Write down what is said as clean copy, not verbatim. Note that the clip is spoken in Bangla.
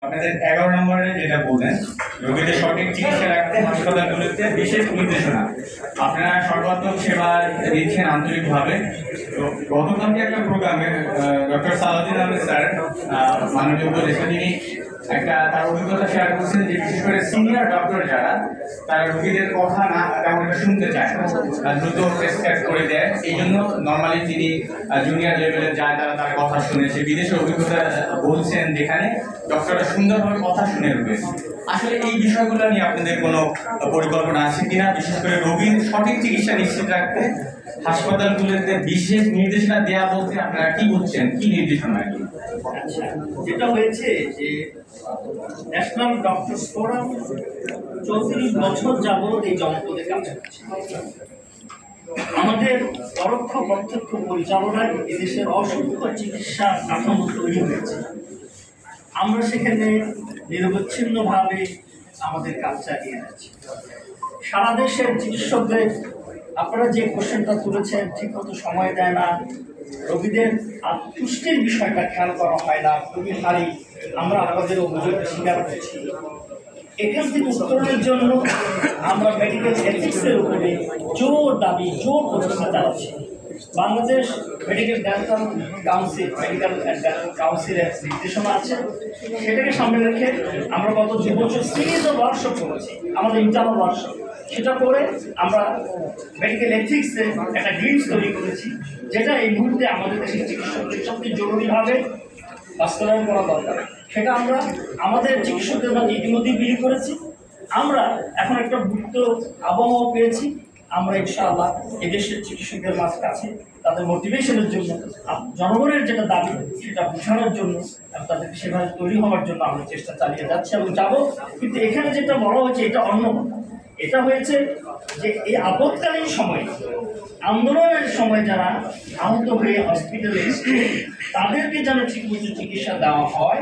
আপনাদের 11 নম্বরে যেটা বললেন, রোগীদের সঠিক চিকিৎসা রাখতে হাসপাতালগুলোতে বিশেষ নির্দেশনা। আপনারা সর্বাত্মক সেবা দিচ্ছেন আন্তরিকভাবে। তো গতকালকে একটা প্রোগ্রামে ডক্টর সালাউদ্দিন আহমেদ স্যার, মাননীয় উপদেষ্টা, তিনি একটা তার অভিজ্ঞতা শেয়ার করছেন যে বিশেষ করে সিনিয়র ডক্টর যারা, তারা রোগীদের কথা না তেমন শুনতে চায় না, দ্রুত প্রেসক্রাইব করে দেয়। এই জন্য নর্মালি তিনি জুনিয়র লেভেলে যায়, তার কথা শুনেছে। বিদেশের অভিজ্ঞতা বলছেন যেখানে ডক্টররা সুন্দরভাবে কথা শুনে রয়েছে। আসলে এই বিষয়গুলো নিয়ে আপনাদের কোনো পরিকল্পনা আছে কিনা? বিশেষ করে রোগীর সঠিক চিকিৎসা নিশ্চিত রাখতে হাসপাতালগুলোতে বিশেষ নির্দেশনা দেওয়া বলতে আপনারা কি বুঝছেন, কি নির্দেশনা? আচ্ছা, যেটা হয়েছে যে ন্যাশনাল ডক্টরস ফোরাম 34 বছর যাবৎ এই জনপদে কাজ করছে। আমাদের পরোক্ষ প্রত্যক্ষ পরিচালনায় এদেশের অসংখ্য চিকিৎসা কাঠামো তৈরি হয়েছে। আমরা সেখানে নিরবচ্ছিন্নভাবে আমাদের কাজ চালিয়ে যাচ্ছি। সারা দেশের চিকিৎসকদের আপনারা যে কোশ্চেনটা তুলেছেন, ঠিকমতো সময় দেয় না, রোগীদের পুষ্টির বিষয়টা খেয়াল করা হয় না, খুবই হারি আমরা আমাদের অভিযোগের স্বীকার করছি। এখান থেকে উত্তরণের জন্য আমরা মেডিকেল এথিক্সের উপরে জোর দাবি, জোর প্রচেষ্টা চালাচ্ছি। Bangladesh medical dental council, medical dental কাউন্সিলের নির্দেশনা আছে, সেটাকে সামনে রেখে আমরা গত 2 বছর সিরিজ অফ ওয়ার্কশপ করেছি, আমাদের ইন্টারনাল ওয়ার্কশপ। সেটা করে আমরা মেডিকেল এথিক্সে একটা গ্রিমস তৈরি করেছি, যেটা এই মুহূর্তে আমাদের দেশের চিকিৎসকদের সবচেয়ে জরুরিভাবে বাস্তবায়ন করা দরকার। সেটা আমরা আমাদের চিকিৎসকদের মাঝে ইতিমধ্যেই বিলি করেছি। আমরা এখন একটা গুরুত্ব আবহাওয়া পেয়েছি। আমরা ইনশাআল্লাহ এদেশের চিকিৎসকদের কাছে তাদের মোটিভেশনের জন্য, জনগণের যেটা দাবি সেটা বোঝানোর জন্য, তাদেরকে সেভাবে তৈরি হওয়ার জন্য আমরা চেষ্টা চালিয়ে যাচ্ছি এবং যাব। কিন্তু এখানে যেটা বলা হয়েছে এটা অন্য কথা। এটা হয়েছে যে এই আপৎকালীন সময়ে, আন্দোলনের সময় যারা আহত হয়ে হসপিটালে এসেছে তাদেরকে যেন ঠিকমতো চিকিৎসা দেওয়া হয়।